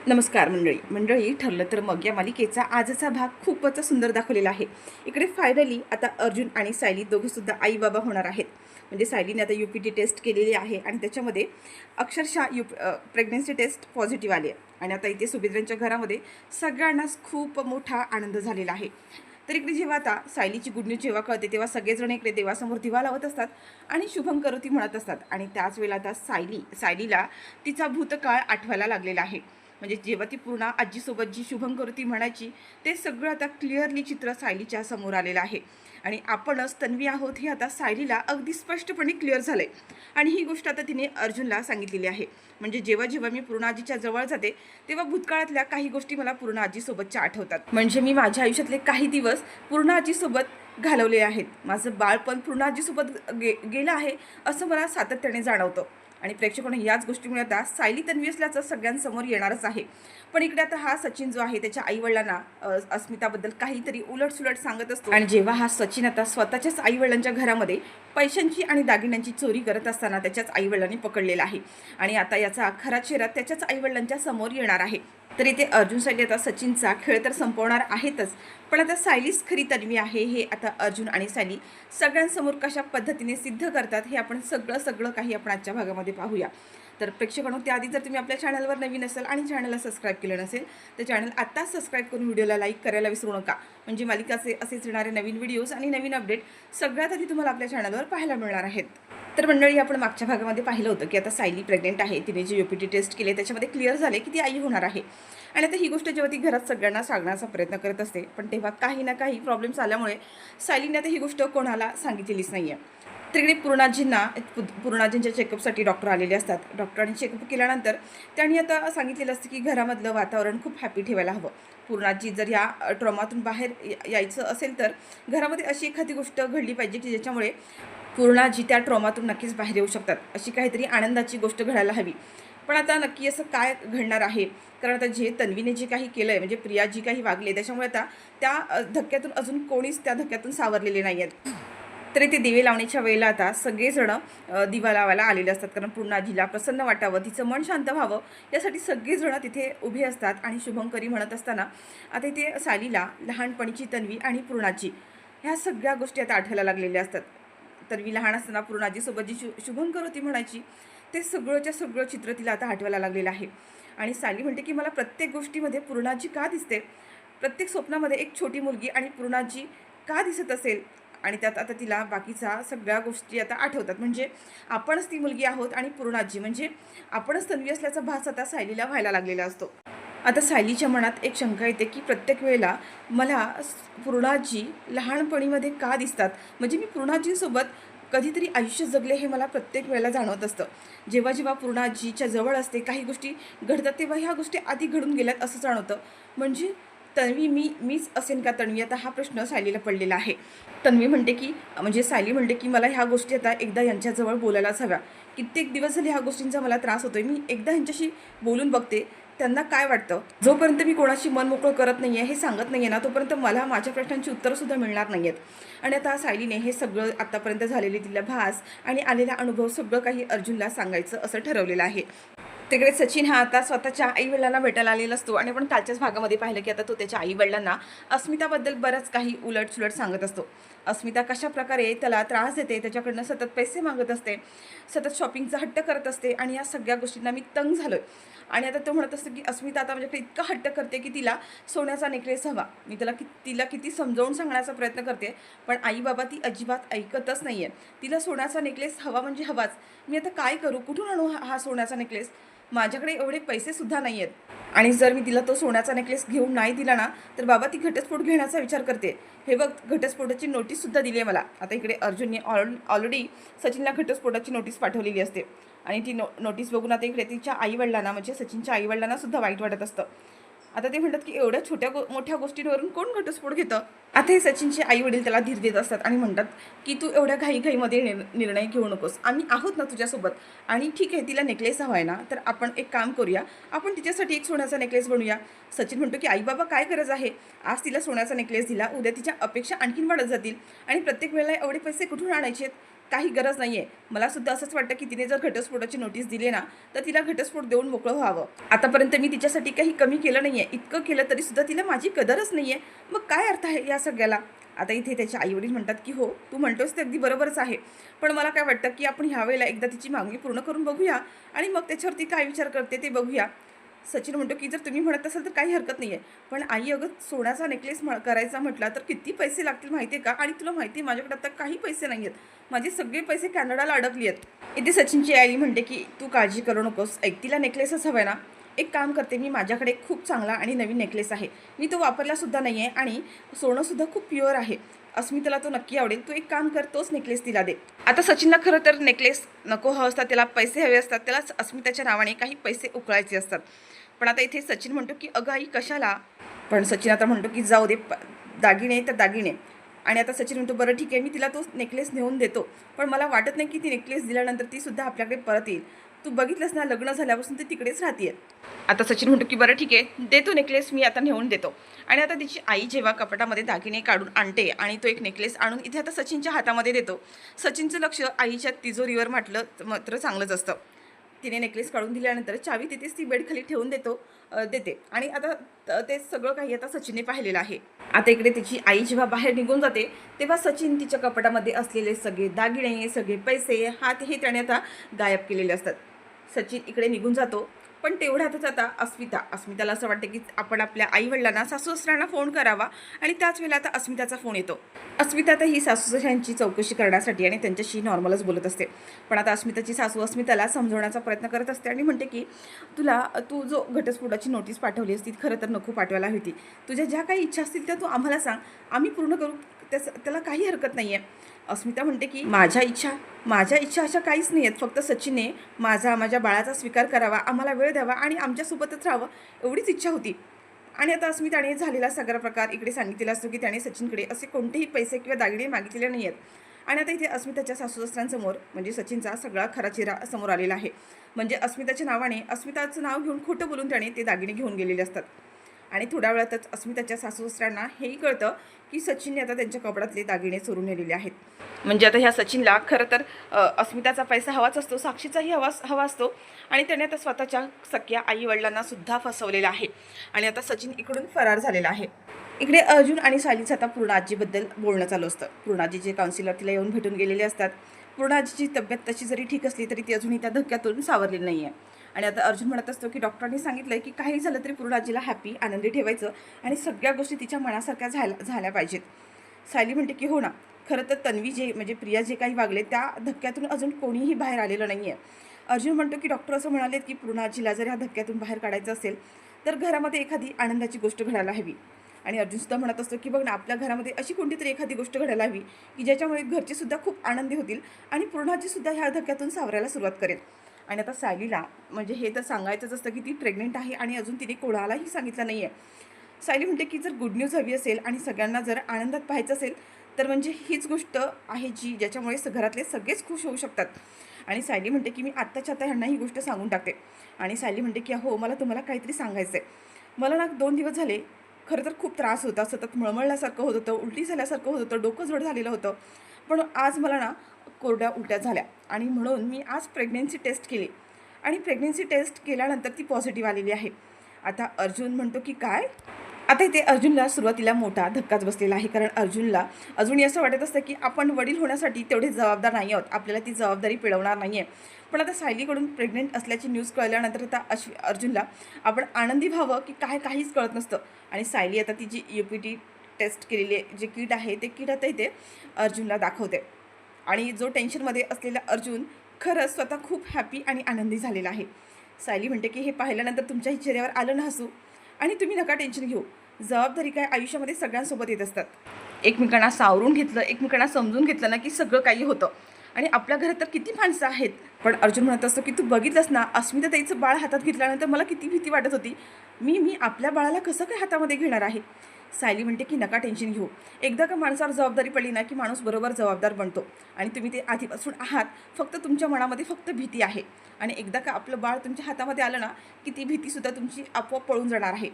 नमस्कार मंडळी ठरलं तर मग या मालिकेचा आजचा भाग खूपच सुंदर दाखवलेला आहे। इकडे फायनली आता अर्जुन आणि सायली दोघेसुद्धा आई बाबा होणार आहेत। म्हणजे सायलीने आता UPT टेस्ट केलेली आहे आणि त्याच्यामध्ये अक्षरशः प्रेग्नन्सी टेस्ट पॉझिटिव्ह आली आहे आणि आता इथे सुभेद्रांच्या घरामध्ये सगळ्यांनाच खूप मोठा आनंद झालेला आहे। तर इकडे जेव्हा आता सायलीची गुड न्यूज जेव्हा कळते तेव्हा सगळेजण इकडे देवासमोर दिवा लावत असतात आणि शुभम करोती म्हणत असतात आणि त्याच वेळेला आता सायलीला तिचा भूतकाळ आठवायला लागलेला आहे। म्हणजे जेव्हा ती पूर्ण आजीसोबत जी शुभम करोती म्हणायची ते सगळं आता क्लिअरली चित्र सायलीच्या समोर आलेलं आहे आणि आपणच तन्वी आहोत हे आता सायलीला अगदी स्पष्टपणे क्लिअर झालंय आणि ही गोष्ट आता तिने अर्जुनला सांगितलेली आहे। म्हणजे जेव्हा जेव्हा मी पूर्ण आजीच्या जवळ जाते तेव्हा भूतकाळातल्या काही गोष्टी मला पूर्ण आजीसोबतच्या आठवतात। म्हणजे मी माझ्या आयुष्यातले काही दिवस पूर्ण आजीसोबत घालवले आहेत, माझं बाळपण पूर्ण आजीसोबत गेलं आहे असं मला सातत्याने जाणवतं आणि प्रेक्षकांना याच गोष्टीमुळे आता सायली तन्वी असल्याचं सगळ्यांसमोर येणारच आहे। पण इकडे आता हा सचिन जो आहे त्याच्या आईवडिलांना अस्मिताबद्दल काहीतरी उलटसुलट सांगत असतो आणि जेव्हा हा सचिन आता स्वतःच्याच आईवडिलांच्या घरामध्ये पैशांची आणि दागिन्यांची चोरी करत असताना त्याच्याच आईवडिलांनी पकडलेला आहे आणि आता याचा खरा चेहरा त्याच्याच आईवडिलांच्या समोर येणार आहे। तर इथे अर्जुन सायली आता सचिनचा खेळ तर संपवणार आहेतच, पण आता सायलीच खरी तन्वी आहे हे आता अर्जुन आणि सायली सगळ्यांसमोर कशा पद्धतीने सिद्ध करतात हे आपण सगळं काही आपण आजच्या भागामध्ये पाहूया। तर प्रेक्षकांनो, त्याआधी जर तुम्ही आपल्या चॅनलवर नवीन असाल आणि चॅनलला सबस्क्राईब केलं नसेल तर चॅनल आत्ताच सबस्क्राईब करून व्हिडिओला लाईक करायला विसरू नका, म्हणजे मालिकाचे असेच येणारे नवीन व्हिडिओज आणि नवीन अपडेट सगळ्यात आधी तुम्हाला आपल्या चॅनलवर पाहायला मिळणार आहेत। तर मंडळी, आपण मागच्या भागामध्ये पाहिलं होतं की आता सायली प्रेग्नेंट आहे, तिने जे UPT टेस्ट केले त्याच्यामध्ये क्लिअर झाले की ती आई होणार आहे आणि आता ही गोष्ट जेव्हा ती घरात सगळ्यांना सांगण्याचा प्रयत्न करत असते पण तेव्हा काही ना काही प्रॉब्लेम्स आल्यामुळे सायलीने आता ही गोष्ट कोणाला सांगितलेलीच नाही आहे। तर इकडे पूर्णाजींच्या चेकअपसाठी डॉक्टर आलेले असतात। डॉक्टरांनी चेकअप केल्यानंतर त्यांनी आता सांगितलेलं असतं की घरामधलं वातावरण खूप हॅपी ठेवायला हवं। पूर्णाजी जर या ट्रॉमातून बाहेर यायचं असेल तर घरामध्ये अशी एखादी गोष्ट घडली पाहिजे की ज्याच्यामुळे पूर्णाजी त्या ट्रॉमातून नक्कीच बाहेर येऊ शकतात, अशी काहीतरी आनंदाची गोष्ट घडायला हवी। पण आता नक्की असं काय घडणार आहे, कारण आता जे तन्वीने जे काही केलं आहे म्हणजे प्रिया जी काही वागले त्याच्यामुळे आता त्या धक्क्यातून अजून कोणीच त्या धक्क्यातून सावरलेले नाही आहेत। तर इथे दिवे लावण्याच्या वेळेला आता सगळेजण दिवा लावायला आलेले असतात, कारण पूर्णाजीला प्रसन्न वाटावं, तिचं मन शांत व्हावं यासाठी सगळेजण तिथे उभे असतात आणि शुभंकरी म्हणत असताना आता इथे सायलीला लहानपणीची तन्वी आणि पूर्णाजी ह्या सगळ्या गोष्टी आता आठवायला लागलेल्या असतात। तन्वी लहान असताना पूर्णाजीसोबत जी शुभंकर होती म्हणायची ते सगळंच्या सगळं चित्र तिला आता आठवायला लागलेलं आहे आणि सायली म्हणते की मला प्रत्येक गोष्टीमध्ये पूर्णाजी का दिसते, प्रत्येक स्वप्नामध्ये एक छोटी मुलगी आणि पूर्णाजी का दिसत असेल आणि त्यात आता तिला बाकीच्या सगळ्या गोष्टी आता आठवतात। म्हणजे आपणच ती मुलगी आहोत आणि पूर्णाजी म्हणजे आपणच तन्वी असल्याचा भास आता सायलीला व्हायला लागलेला असतो। आता सायलीच्या मनात एक शंका येते की प्रत्येक वेळेला मला पूर्णाजी लहानपणीमध्ये का दिसतात, म्हणजे मी पूर्णाजींसोबत कधीतरी आयुष्य जगले हे मला प्रत्येक वेळेला जाणवत असतं। जेव्हा जेव्हा पूर्णाजीच्या जवळ असते काही गोष्टी घडतात तेव्हा ह्या गोष्टी आधी घडून गेल्यात असं जाणवतं। म्हणजे तन्वी मीच असेन का तन्वी, आता हा प्रश्न सायलीला पडलेला आहे। तन्वी म्हणते की म्हणजे सायली म्हणते की मला ह्या गोष्टी आता एकदा यांच्याजवळ बोलायलाच हव्या, कित्येक दिवस झाले ह्या गोष्टींचा मला त्रास होतोय, मी एकदा यांच्याशी बोलून बघते त्यांना काय वाटतं। जोपर्यंत मी कोणाशी मन मोकळं करत नाही आहे, हे सांगत नाही आहे ना, तोपर्यंत मला माझ्या प्रश्नांची उत्तरंसुद्धा मिळणार नाही आहेत। आणि आता सायलीने हे सगळं आत्तापर्यंत झालेली तिला भास आणि आलेला अनुभव सगळं काही अर्जुनला सांगायचं असं ठरवलेलं आहे। तिकडे सचिन हा आता स्वतःच्या आईवडिलांना भेटायला आलेला असतो आणि आपण कालच्याच भागामध्ये पाहिलं की आता तो त्याच्या आईवडिलांना अस्मिताबद्दल बरंच काही उलटसुलट सांगत असतो। अस्मिता कशा प्रकारे त्याला त्रास देते, त्याच्याकडनं सतत पैसे मागत असते, सतत शॉपिंगचा हट्ट करत असते आणि या सगळ्या गोष्टींना मी तंग झालोय। आणि आता तो म्हणत असतो की अस्मिता आता माझ्याकडे इतका हट्ट करते की तिला सोन्याचा नेकलेस हवा, मी तिला किती समजावून सांगण्याचा प्रयत्न करते पण आई बाबा ती अजिबात ऐकतच नाही आहे, तिला सोन्याचा नेकलेस हवा म्हणजे हवाच। मी आता काय करू, कुठून आणू हा सोन्याचा नेकलेस, माझ्याकडे एवढे पैसेसुद्धा नाही आहेत आणि जर मी तिला तो सोन्याचा नेकलेस घेऊन नाही दिला ना तर बाबा ती घटस्फोट घेण्याचा विचार करते, हे बघ घटस्फोटाची नोटीससुद्धा दिली आहे मला। आता इकडे अर्जुनने ऑलरेडी सचिनला घटस्फोटाची नोटीस पाठवलेली असते आणि ती नोटीस बघून आता इकडे तिच्या आईवडिलांना म्हणजे सचिनच्या आईवडिलांना सुद्धा वाईट वाटत असतं। आता ते म्हणतात की एवढ्या मोठ्या गोष्टींवरून कोण घटस्फोट घेतं। आता हे सचिनचे आई वडील त्याला धीर देत असतात आणि म्हणतात की तू एवढ्या घाईमध्ये निर्णय घेऊ नकोस, आम्ही आहोत ना तुझ्यासोबत आणि ठीक आहे तिला नेकलेस हवा आहे ना तर आपण एक काम करूया, आपण तिच्यासाठी एक सोन्याचा नेकलेस बनवूया। सचिन म्हणतो की आई बाबा काय गरज आहे, आज तिला सोन्याचा नेकलेस दिला उद्या तिच्या अपेक्षा आणखीन वाढत जातील आणि प्रत्येक वेळेला एवढे पैसे कुठून आणायचे, काही गरज नाही आहे. मला सुद्धा असंच वाटतं की तिने जर घटस्फोटाची नोटीस दिली ना, तर तिला घटस्फोट देऊन मोकळं व्हावं. आतापर्यंत मी तिच्यासाठी काही कमी केलं नाही आहे. इतकं केलं तरीसुद्धा तिला माझी कदरच नाही आहे. मग काय अर्थ आहे या सगळ्याला? आता इथे त्याचे आईवडील म्हणतात की हो, तू म्हणतोस ते अगदी बरोबरच आहे. पण मला काय वाटतं की आपण ह्यावेळेला एकदा तिची मागणी पूर्ण करून बघूया आणि मग त्याच्यावरती काय विचार करते ते बघूया. सचिन म्हणतो की जर तुम्ही म्हणत असाल तर काही हरकत नाही आहे. पण आई अगं सोन्याचा नेकलेस करायचा म्हटला तर किती पैसे लागतील माहिती आहे का? आणि तुला माहिती आहे माझ्याकडे आता काही पैसे नाही आहेत. माझे सगळे पैसे कॅनडाला अडकली आहेत. इथे सचिनची आई म्हणते की तू काळजी करू नकोस. ऐक तिला नेकलेसच हवा आहे ना? एक काम करते मी, माझ्याकडे खूप चांगला आणि नवीन नेकलेस आहे. मी तो वापरलासुद्धा नाही आहे आणि सोनंसुद्धा खूप प्युअर आहे. अस्मिताला तो नक्की आवडेल. तू एक काम कर, तोच नेकलेस तिला दे. आता सचिनला खरं तर नेकलेस नको हवं असतात, त्याला पैसे हवे असतात, त्याला अस्मिताच्या नावाने काही पैसे उकळायचे असतात. पण आता इथे सचिन म्हणतो की अगं आई कशाला? पण सचिन आता म्हणतो की जाऊ दे, दागिने तर दागिने. आणि आता सचिन म्हणतो बरं ठीक आहे, मी तिला तो नेकलेस नेऊन देतो. पण मला वाटत नाही की ती नेकलेस दिल्यानंतर ती सुद्धा आपल्याकडे परत येईल. तू बघितलंस ना, लग्न झाल्यापासून ती तिकडेच राहते. आता सचिन म्हणतो की बरं ठीक आहे, देतो नेकलेस, मी आता नेऊन देतो. आणि आता तिची आई जेव्हा कपाटामध्ये दागिने काढून आणते आणि तो एक नेकलेस आणून इथे आता सचिनच्या हातामध्ये देतो. सचिनचं लक्ष आईच्या तिजोरीवर म्हटलं मात्र चांगलंच असतं. तिने नेकलेस काढून दिल्यानंतर चावी तिथेच ती बेडखाली ठेवून देते. आणि आता ते सगळं काही आता सचिनने पाहिलेलं आहे. आता इकडे तिची आई जेव्हा बाहेर निघून जाते तेव्हा सचिन तिच्या कपाटामध्ये असलेले सगळे दागिने, सगळे पैसे, हात हे त्याने आता गायब केलेले असतात. सचिन इकडे निघून जातो. पण तेवढ्यातच आता अस्मिताला असं वाटतं की आपण आपल्या आईवडिलांना, सासूसासऱ्यांना फोन करावा. आणि त्याच वेळेला आता अस्मिताचा फोन येतो. अस्मिता आता ही सासूसासऱ्यांची चौकशी करण्यासाठी आणि त्यांच्याशी नॉर्मलच बोलत असते. पण आता अस्मिताची सासू अस्मिताला समजवण्याचा प्रयत्न करत असते आणि म्हणते की तू जो घटस्फोटाची नोटीस पाठवली ती खरं तर नको पाठवायला हवी. तुझ्या ज्या काही इच्छा असतील त्या तू आम्हाला सांग, आम्ही पूर्ण करू. त्याला काही हरकत नाही आहे. अस्मिता म्हणते की माझ्या इच्छा अशा काहीच नाही आहेत. फक्त सचिनने माझ्या बाळाचा स्वीकार करावा, आम्हाला वेळ द्यावा आणि आमच्यासोबतच राहावं, एवढीच इच्छा होती. आणि आता अस्मिताने झालेला सगळा प्रकार इकडे सांगितलेला असतो की त्याने सचिनकडे असे कोणतेही पैसे किंवा दागिने मागितलेले नाही आहेत. आणि आता इथे अस्मिताच्या सासूसासऱ्यांसमोर म्हणजे सचिनचा सगळा खरा चेहरा समोर आलेला आहे. म्हणजे अस्मिताच्या नावाने, अस्मिताचं नाव घेऊन खोटं बोलून त्याने ते दागिने घेऊन गेलेले असतात. आणि थोड्या वेळातच अस्मिताच्या सासूसासऱ्यांना हेही कळतं की सचिनने आता त्यांच्या कपड्यातले दागिने चोरून नेलेले आहेत. म्हणजे आता ह्या सचिनला खरं तर अस्मिताचा पैसा हवाच असतो, साक्षीचाही हवा असतो. आणि त्याने आता स्वतःच्या सख्या आईवडिलांना सुद्धा फसवलेलं आहे. आणि आता सचिन इकडून फरार झालेला आहे. इकडे अर्जुन आणि सायलीचं आता पूर्णाजीबद्दल बोलणं चालू असतं. पूर्णाजीचे काउन्सिलर तिला येऊन भेटून गेलेले असतात. पूर्णाजीची तब्येत तशी जरी ठीक असली तरी ती अजूनही त्या धक्क्यातून सावरलेली नाही आहे. आणि आता अर्जुन म्हणत असतो की डॉक्टरांनी सांगितलं की काही झालं तरी पूर्णाजीला हॅपी, आनंदी ठेवायचं आणि सगळ्या गोष्टी तिच्या मनासारख्या झाल्या पाहिजेत. सायली म्हणते की हो ना, खरं तर तन्वी म्हणजे प्रिया जे काही वागले त्या धक्क्यातून अजून कोणीही बाहेर आलेलं नाही आहे. अर्जुन म्हणतो की डॉक्टर असं म्हणाले की पूर्णाजीला जर ह्या धक्क्यातून बाहेर काढायचं असेल तर घरामध्ये एखादी आनंदाची गोष्ट घडायला हवी. आणि अर्जुनसुद्धा म्हणत असतो की बघ ना, आपल्या घरामध्ये अशी कोणती तरी एखादी गोष्ट घडायला हवी की ज्याच्यामुळे घरचेसुद्धा खूप आनंदी होतील आणि पूर्णाजीसुद्धा ह्या धक्क्यातून सावरायला सुरुवात करेल. आणि आता सायलीला म्हणजे हे तर सांगायचंच असतं की ती प्रेग्नेंट आहे आणि अजून तिने कोणालाही सांगितलं नाही आहे. सायली म्हणते की जर गुड न्यूज हवी असेल आणि सगळ्यांना जर आनंदात पाहायचं असेल तर म्हणजे हीच गोष्ट आहे ज्याच्यामुळे घरातले सगळेच खुश होऊ शकतात. आणि सायली म्हणते की मी आत्ताच्या आता ह्यांना ही गोष्ट सांगून टाकते. आणि सायली म्हणते की हो, मला तुम्हाला काहीतरी सांगायचं आहे. मला ना 2 दिवस झाले खरं तर खूप त्रास होता, सतत मळमळल्यासारखं होत होतं, उलटी झाल्यासारखं होत होतं, डोकं जड झालेलं होतं. पण आज मला ना कोरड्या उलट्या झाल्या आणि म्हणून मी आज प्रेग्नेन्सी टेस्ट केली आणि प्रेग्नेन्सी टेस्ट केल्यानंतर ती पॉझिटिव्ह आलेली आहे. आता अर्जुन म्हणतो की काय? आता इथे अर्जुनला सुरुवातीला मोठा धक्काच बसलेला आहे. कारण अर्जुनला अजूनही असं वाटत असतं की आपण वडील होण्यासाठी तेवढे जबाबदार नाही आहोत, आपल्याला ती जबाबदारी पेलवणार नाही आहे. पण आता सायलीकडून प्रेग्नेंट असल्याची न्यूज कळल्यानंतर आता अर्जुनला आपण आनंदी व्हावं की काय काहीच कळत नसतं. आणि सायली आता ती जी UPT टेस्ट केलेली जे किट आहे ते किट आता इथे अर्जुनला दाखवते. आणि जो टेन्शनमध्ये असलेला अर्जुन खरंच स्वतः खूप हॅपी आणि आनंदी झालेला आहे. सायली म्हणते की हे पाहिल्यानंतर तुमच्याही चेहऱ्यावर आलं ना हसू, आणि तुम्ही नका टेन्शन घेऊ. जबाबदारी काय आयुष्यामध्ये सगळ्यांसोबत येत असतात. एकमेकांना सावरून घेतलं, एकमेकांना समजून घेतलं ना की सगळं काही होतं. आणि आपल्या घरात तर किती माणसं आहेत. पण अर्जुन म्हणत असतो की तू बघितलंस ना, अस्मिता ताईचं बाळ हातात घेतल्यानंतर मला किती भीती वाटत होती. मी आपल्या बाळाला कसं काय हातामध्ये घेणार आहे. सायली म्हणते की नका टेन्शन घेऊ. एकदा का माणसावर जबाबदारी पडली ना की माणूस बरोबर जबाबदार बनतो. आणि तुम्ही ते आधीपासून आहात, फक्त तुमच्या मनामध्ये फक्त भीती आहे. आणि एकदा का आपलं बाळ तुमच्या हातामध्ये आलं ना की ती भीतीसुद्धा तुमची आपोआप पळून जाणार आहे.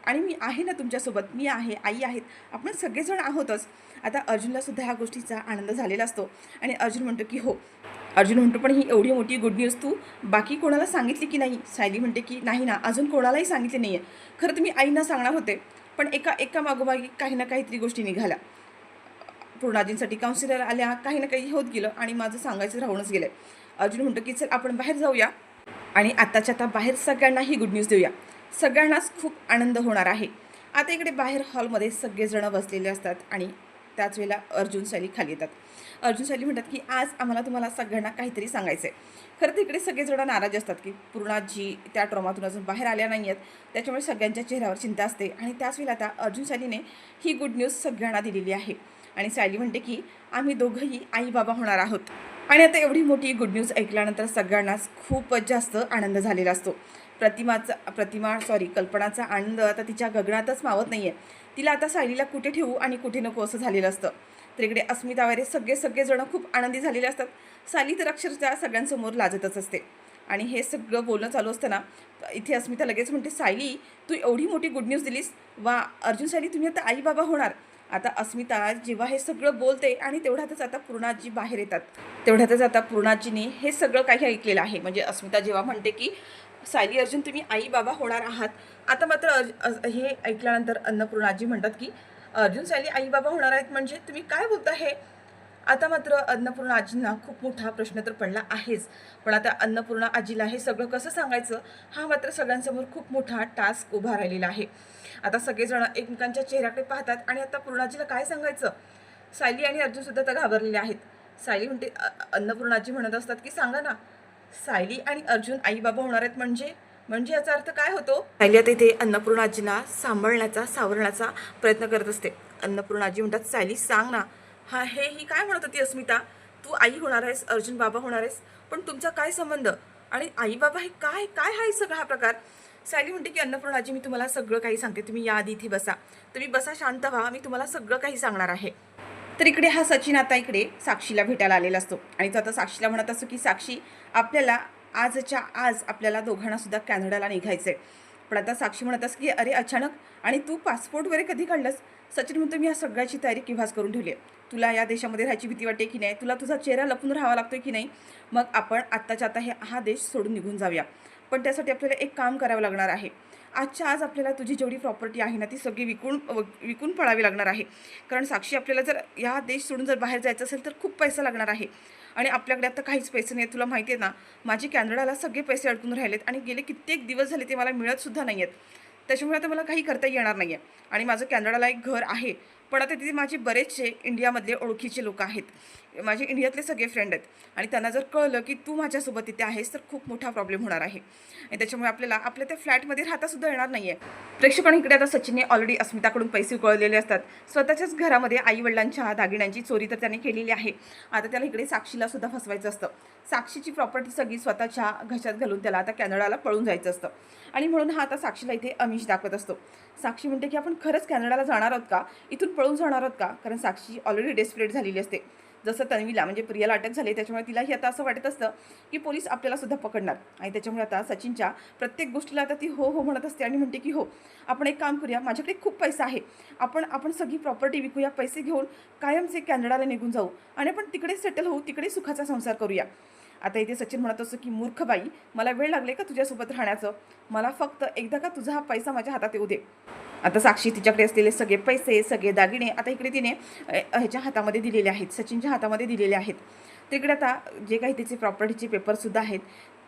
आणि मी आहे ना तुमच्यासोबत, मी आहे, आई आहेत, आपण सगळेजण आहोतच. आता अर्जुनलासुद्धा ह्या गोष्टीचा आनंद झालेला असतो आणि अर्जुन म्हणतो की हो. अर्जुन म्हणतो पण ही एवढी मोठी गुड न्यूज तू बाकी कोणाला सांगितली की नाही? सायली म्हणते की नाही ना, अजून कोणालाही सांगितले नाही आहे. खरं तुम्ही आईंना सांगणार होते, पण एका मागोमागे काही ना काहीतरी गोष्टी निघाल्या. पूर्णाजींसाठी काउन्सिलर आल्या, काही ना काही होत गेलं आणि माझं सांगायचं राहूनच गेलं. अर्जुन म्हणतो की चल आपण बाहेर जाऊया आणि आत्ताच्या आता बाहेर सगळ्यांना ही गुड न्यूज देऊया. सगळ्यांनाच खूप आनंद होणार आहे. आता इकडे बाहेर हॉलमध्ये सगळेजण बसलेले असतात आणि त्याच वेळेला अर्जुन सायली खाली येतात. अर्जुन सायली म्हणतात की आज आम्हाला तुम्हाला सगळ्यांना काहीतरी सांगायचं आहे. खरं तर इकडे सगळेजण नाराज असतात की पूर्णाजी त्या ट्रॉमातून अजून बाहेर आल्या नाही आहेत. त्याच्यामुळे सगळ्यांच्या चेहऱ्यावर चिंता असते आणि त्याच वेळेला आता अर्जुन सायलीने ही गुड न्यूज सगळ्यांना दिलेली आहे आणि सायली म्हणते की आम्ही दोघंही आई बाबा होणार आहोत. आणि आता एवढी मोठी गुड न्यूज ऐकल्यानंतर सगळ्यांनाच खूपच जास्त आनंद झालेला असतो. कल्पनाचा आनंद आता तिच्या गगनातच मावत नाही आहे. तिला आता सायलीला कुठे ठेवू आणि कुठे नको असं झालेलं असतं. तर इकडे अस्मिता वगैरे सगळेजण खूप आनंदी झालेले असतात. सायली तर अक्षरशः सगळ्यांसमोर लाजतच असते आणि हे सगळं बोलणं चालू असताना इथे अस्मिता लगेच म्हणते सायली तू एवढी मोठी गुड न्यूज दिलीस, वा अर्जुन सायली तुम्ही आता आई बाबा होणार. आता अस्मिता जेव्हा हे सगळं बोलते आणि तेवढ्यातच आता पूर्णाजी बाहेर येतात. तेवढ्यातच आता पूर्णाजीने हे सगळं काही ऐकलेलं आहे. म्हणजे अस्मिता जेव्हा म्हणते की सायली अर्जुन तुम्ही आई बाबा होणार आहात, आता मात्र हे ऐकल्यानंतर अन्नपूर्णाजी म्हणतात की अर्जुन सायली आई बाबा होणार आहेत म्हणजे तुम्ही काय बोलता हे? आता मात्र अन्नपूर्णा आजींना खूप मोठा प्रश्न तर पडला आहेच, पण आता अन्नपूर्णा आजीला हे सगळं कसं सांगायचं हा मात्र सगळ्यांसमोर खूप मोठा टास्क उभा राहिलेला आहे. आता सगळेजण एकमेकांच्या चेहऱ्याकडे पाहतात आणि आता पूर्णाजीला काय सांगायचं? सायली आणि अर्जुनसुद्धा तर घाबरलेले आहेत. सायली म्हणते अन्नपूर्णाजी म्हणत असतात की सांगा ना, सायली आणि अर्जुन आई बाबा होणार आहेत म्हणजे म्हणजे याचा अर्थ काय होतो? सायली आता इथे अन्नपूर्णाजींना सांभाळण्याचा सावरण्याचा प्रयत्न करत असते. अन्नपूर्णाजी म्हणतात सायली सांग ना, ही काय म्हणत होती अस्मिता, तू आई होणार आहेस, अर्जुन बाबा होणार आहेस, पण तुमचा काय संबंध आणि आई बाबा हे काय काय आहे सगळा हा प्रकार? सायली म्हणते की अन्नपूर्णाजी मी तुम्हाला सगळं काही सांगते, तुम्ही या आधी इथे बसा, तुम्ही बसा शांत व्हा, मी तुम्हाला सगळं काही सांगणार आहे. तर इकडे हा सचिन आता इकडे साक्षीला भेटायला आलेला असतो आणि तो आता साक्षीला म्हणत असतो की साक्षी आपल्याला आजच्या आज आपल्याला दोघांना सुद्धा कॅनडाला निघायचं आहे. पण आता साक्षी म्हणत असते की अरे अचानक, आणि तू पासपोर्ट वगैरे कधी काढलंस? सचिन म्हणतो मी या सगळ्याची तयारी केव्हाच करून ठेवली आहे. तुला या देशामध्ये राहायची भीती वाटते की नाही? तुला तुझा चेहरा लपून राहावा लागतोय की नाही? मग आपण आत्ताच्या आता हा देश सोडून निघून जाऊया. पण त्यासाठी आपल्याला एक काम करावं लागणार आहे. आजच्या आज आपल्याला तुझी जेवढी प्रॉपर्टी आहे ना ती सगळी विकून पळावी लागणार आहे. कारण साक्षी आपल्याला जर या देश सोडून जर बाहेर जायचं असेल तर खूप पैसा लागणार आहे आणि आपल्याकडे आता काहीच पैसे नाही. तुला माहिती आहे ना, माझे कॅनडाला सगळे पैसे अडकून राहिलेत आणि गेले कित्येक दिवस झाले ते मला मिळतसुद्धा नाही आहेत. त्याच्यामुळे आता मला काही करता येणार नाही आहे. आणि माझं कॅनडाला एक घर आहे, पण आता तिथे माझे बरेचसे इंडियामधले ओळखीचे लोक आहेत, माझे इंडियातले सगळे फ्रेंड आहेत आणि त्यांना जर कळलं की तू माझ्यासोबत तिथे आहेस तर खूप मोठा प्रॉब्लेम होणार आहे आणि त्याच्यामुळे आपल्याला आपल्या त्या फ्लॅटमध्ये राहतासुद्धा येणार नाही आहे. प्रेक्षकांनी इकडे आता सचिनने ऑलरेडी अस्मिताकडून पैसे उकळलेले असतात. स्वतःच्याच घरामध्ये आईवडिलांच्या दागिन्यांची चोरी तर त्याने केलेली आहे. आता त्याला इकडे साक्षीलासुद्धा फसवायचं असतं. साक्षीची प्रॉपर्टी सगळी स्वतःच्या घशात घालून त्याला आता कॅनडाला पळून जायचं असतं आणि म्हणून हा आता साक्षीला इथे आमिष दाखवत असतो. साक्षी म्हणते की आपण खरंच कॅनडाला जाणार आहोत का, इथून पळून जाणार आहोत का? कारण साक्षी ऑलरेडी डेस्परेट झालेली असते. जसं तन्वीला म्हणजे प्रियाला अटक झाली त्याच्यामुळे तिलाही आता असं वाटत असतं की पोलीस आपल्याला सुद्धा पकडणार आणि त्याच्यामुळे आता सचिनच्या प्रत्येक गोष्टीला आता ती हो हो म्हणत असते आणि म्हणते की हो आपण एक काम करूया, माझ्याकडे खूप पैसा आहे, आपण सगळी प्रॉपर्टी विकूया, पैसे घेऊन कायमचे कॅनडाला निघून जाऊ आणि आपण तिकडे सेटल होऊ, तिकडे सुखाचा संसार करूया. आता इथे सचिन म्हणत असतो की मूर्ख बाई, मला वेळ लागले का तुझ्यासोबत राहण्याचं, मला फक्त एकदा का तुझा हा पैसा माझ्या हातात येऊ दे. आता साक्षी तिच्याकडे असलेले सगळे पैसे सगळे दागिने आता इकडे तिने ह्याच्या हातामध्ये दिलेले आहेत, सचिनच्या हातामध्ये दिलेले आहेत. तिकडे आता जे काही तिचे प्रॉपर्टीचे पेपरसुद्धा आहेत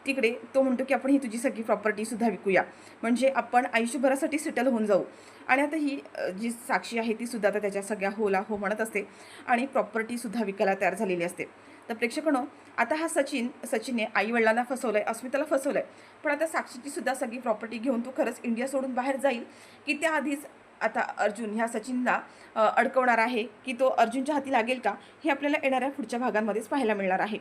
तिकडे तो म्हणतो की आपण ही तुझी सगळी प्रॉपर्टीसुद्धा विकूया, म्हणजे आपण आयुष्यभरासाठी सेटल होऊन जाऊ. आणि आता ही जी साक्षी आहे तीसुद्धा आता त्याच्या सगळ्या होला हो म्हणत असते आणि प्रॉपर्टीसुद्धा विकायला तयार झालेली असते. तर प्रेक्षकांनो, आता हा सचिनने आईवडिलांना फसवलं आहे, अस्मिताला फसवलं आहे, पण आता साक्षीची सुद्धा सगळी प्रॉपर्टी घेऊन तो खरंच इंडिया सोडून बाहेर जाईल की त्याआधीच आता अर्जुन ह्या सचिनला अडकवणार आहे की तो अर्जुनच्या हाती लागेल का, हे आपल्याला येणाऱ्या पुढच्या भागांमध्येच पाहायला मिळणार आहे.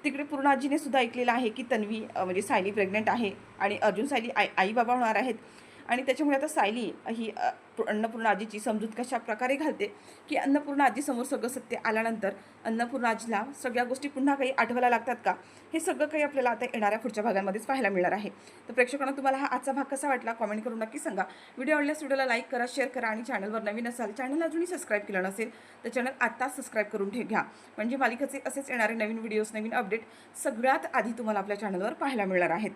तिकडे पूर्णाजीने सुद्धा ऐकलेलं आहे की तन्वी म्हणजे सायली प्रेग्नेंट आहे आणि अर्जुन सायली आई बाबा होणार आहेत आणि त्याच्यामुळे आता सायली ही अन्नपूर्णा आजीची समजूत कशा प्रकारे घालते की अन्नपूर्णा आजीसमोर सगळं सत्य आल्यानंतर अन्नपूर्णा आजीला सगळ्या गोष्टी पुन्हा काही आठवायला लागतात का, हे सगळं काही आपल्याला आता येणाऱ्या पुढच्या भागांमध्येच पाहायला मिळणार आहे. तर प्रेक्षकांना तुम्हाला हा आजचा भाग कसा वाटला कॉमेंट करून नक्की सांगा. व्हिडिओ आवडल्यास व्हिडिओला लाईक करा, शेअर करा आणि चॅनलवर नवीन असाल, चॅनल अजूनही सबस्क्राईब केलं नसेल तर चॅनल आत्ताच सबस्क्राईब करून घ्या. म्हणजे मालिकेचे असेच येणारे नवीन व्हिडिओज, नवीन अपडेट सगळ्यात आधी तुम्हाला आपल्या चॅनलवर पाहायला मिळणार आहेत.